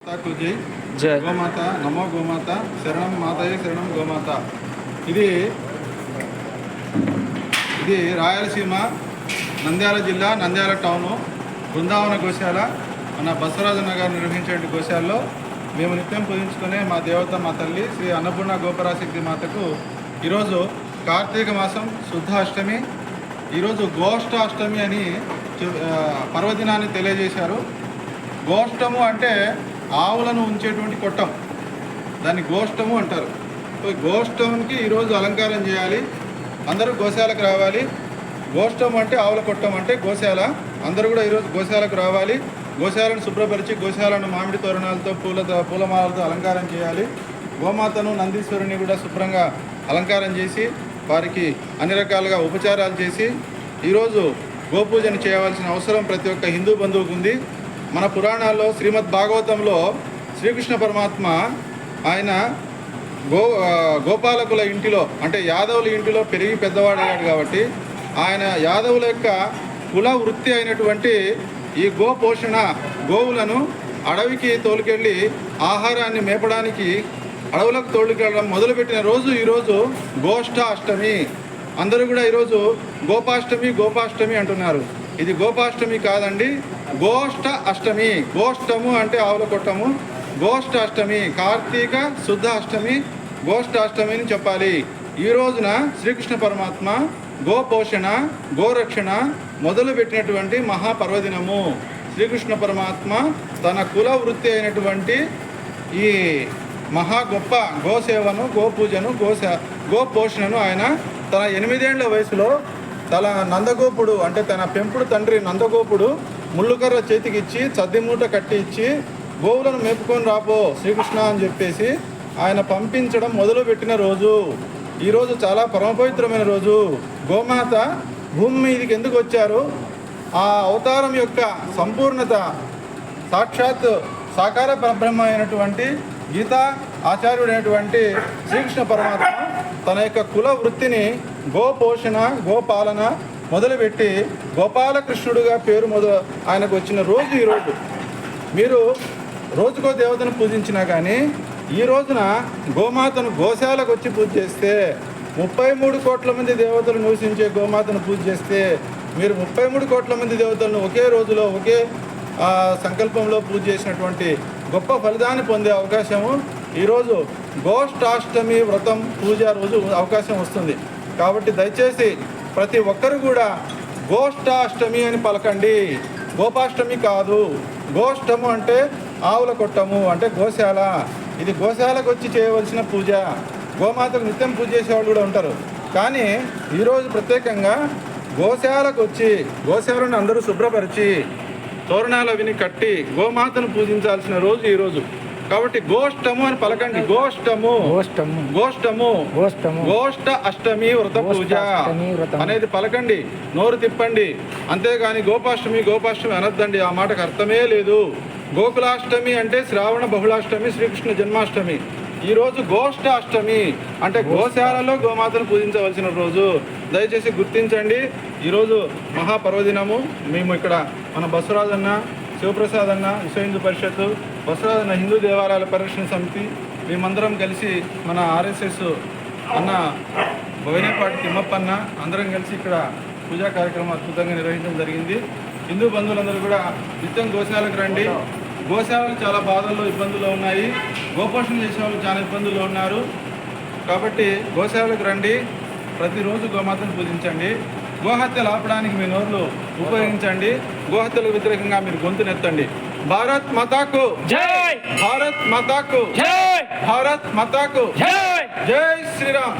మాతాకు జై గోమాత నమో గోమాత శరణం మాతయే శరణం గోమాత. ఇది రాయలసీమ నంద్యాల జిల్లా నంద్యాల టౌను బృందావన గోశాల. మన బసవరాజన్న గారు నిర్వహించే గోశాలలో మేము నిత్యం పూజించుకునే మా దేవత మా తల్లి శ్రీ అన్నపూర్ణ గోపరాశక్తి మాతకు ఈరోజు కార్తీక మాసం శుద్ధ అష్టమి, ఈరోజు గోష్ఠాష్టమి అని పర్వదినాన్ని తెలియజేశారు. గోష్టము అంటే ఆవులను ఉంచేటువంటి కొట్టం, దాన్ని గోష్టము అంటారు. గోష్టంకి ఈరోజు అలంకారం చేయాలి, అందరూ గోశాలకు రావాలి. గోష్టం అంటే ఆవుల కొట్టం అంటే గోశాల. అందరూ కూడా ఈరోజు గోశాలకు రావాలి. గోశాలను శుభ్రపరిచి గోశాలను మామిడి తోరణాలతో పూలమాలతో అలంకారం చేయాలి. గోమాతను నందీశ్వరుని కూడా శుభ్రంగా అలంకారం చేసి వారికి అన్ని రకాలుగా ఉపచారాలు చేసి ఈరోజు గోపూజను చేయవలసిన అవసరం ప్రతి ఒక్క హిందూ బంధువుకు ఉంది. మన పురాణాల్లో శ్రీమద్ భాగవతంలో శ్రీకృష్ణ పరమాత్మ ఆయన గోపాలకుల ఇంటిలో అంటే యాదవుల ఇంటిలో పెరిగి పెద్దవాడయ్యాడు కాబట్టి ఆయన యాదవుల యొక్క కుల వృత్తి అయినటువంటి ఈ గోపోషణ, గోవులను అడవికి తోలుకెళ్ళి ఆహారాన్ని మేపడానికి అడవులకు తోలుకెళ్ళడం మొదలుపెట్టిన రోజు ఈరోజు గోష్ఠాష్టమి. అందరూ కూడా ఈరోజు గోపాష్టమి అంటున్నారు. ఇది గోపాష్టమి కాదండి, గోష్ఠ అష్టమి. గోష్టము అంటే ఆవుల కొట్టము, గోష్ఠ అష్టమి కార్తీక శుద్ధ అష్టమి గోష్ఠాష్టమి అని చెప్పాలి. ఈ రోజున శ్రీకృష్ణ పరమాత్మ గోపోషణ గోరక్షణ మొదలుపెట్టినటువంటి మహాపర్వదినము. శ్రీకృష్ణ పరమాత్మ తన కుల వృత్తి అయినటువంటి ఈ మహా గొప్ప గోసేవను, గోపూజను, గోపోషణను ఆయన తన 8 ఏళ్ల వయసులో తన నందగోపుడు అంటే తన పెంపుడు తండ్రి నందగోపుడు ముళ్ళుకర్ర చేతికిచ్చి చద్దిమూట కట్టి ఇచ్చి గోవులను మేపుకొని రాపో శ్రీకృష్ణ అని చెప్పేసి ఆయన పంపించడం మొదలుపెట్టిన రోజు. ఈరోజు చాలా పరమపవిత్రమైన రోజు. గోమాత భూమి మీదకి ఎందుకు వచ్చారు, ఆ అవతారం యొక్క సంపూర్ణత సాక్షాత్ సాకార పరబ్రహ్మ అయినటువంటి గీతా ఆచార్యుడైనటువంటి శ్రీకృష్ణ పరమాత్మ తన యొక్క కుల వృత్తిని గోపోషణ గోపాలన మొదలుపెట్టి గోపాలకృష్ణుడుగా పేరు ఆయనకు వచ్చిన రోజు ఈరోజు. మీరు రోజుకో దేవతను పూజించినా కానీ ఈ రోజున గోమాతను గోశాలకు వచ్చి పూజ చేస్తే 33 కోట్ల మంది దేవతలు నివసించే గోమాతను పూజ చేస్తే మీరు 33 కోట్ల మంది దేవతలను ఒకే రోజులో ఒకే సంకల్పంలో పూజ చేసినటువంటి గొప్ప ఫలితాన్ని పొందే అవకాశము ఈరోజు గోష్ఠాష్టమి వ్రతం పూజ రోజు అవకాశం వస్తుంది. కాబట్టి దయచేసి ప్రతి ఒక్కరు కూడా గోష్ఠాష్టమి అని పలకండి, గోపాష్టమి కాదు. గోష్టము అంటే ఆవుల కొట్టము అంటే గోశాల. ఇది గోశాలకు వచ్చి చేయవలసిన పూజ. గోమాతకు నిత్యం పూజ చేసేవాళ్ళు కూడా ఉంటారు, కానీ ఈరోజు ప్రత్యేకంగా గోశాలకు వచ్చి గోశాలను అందరూ శుభ్రపరిచి తోరణాలు అవిని కట్టి గోమాతను పూజించాల్సిన రోజు ఈరోజు. కాబట్టి గోష్టము అని పలకండి. గోష్టము గోష్ఠ అష్టమి వ్రత పూజ అనేది పలకండి, నోరు తిప్పండి. అంతేగాని గోపాష్టమి అనొద్దండి, ఆ మాటకు అర్థమే లేదు. గోకులాష్టమి అంటే శ్రావణ బహుళాష్టమి, శ్రీకృష్ణ జన్మాష్టమి. ఈరోజు గోష్ఠాష్టమి అంటే గోశాలలో గోమాతను పూజించవలసిన రోజు. దయచేసి గుర్తించండి. ఈరోజు మహాపర్వదినము. మేము ఇక్కడ మన బసవరాజన్న, శివప్రసాద్ అన్న, విశ్వ హిందూ పరిషత్తు, బసవరాజన్న హిందూ దేవాలయాల పరిరక్షణ సమితి మేమందరం కలిసి మన ఆర్ఎస్ఎస్ అన్న బోయినేపాటి తిమ్మప్పన్న అందరం కలిసి ఇక్కడ పూజా కార్యక్రమం అద్భుతంగా నిర్వహించడం జరిగింది. హిందూ బంధువులందరూ కూడా నిత్యం గోశాలకు రండి. గోశాలకు చాలా బాధల్లో ఇబ్బందులు ఉన్నాయి, గోపోషణ చేసే వాళ్ళు చాలా ఇబ్బందుల్లో ఉన్నారు. కాబట్టి గోశాలకు రండి, ప్రతిరోజు గోమాతను పూజించండి. గోహత్యలు ఆపడానికి మీ నోర్లు ఉపయోగించండి. గోహత్యలకు వ్యతిరేకంగా మీరు గొంతునెత్తండి. భారత్ మాతాకు జై, భారత్ మాతాకు జై, భారత్ మాతాకు జై, జై శ్రీరామ్.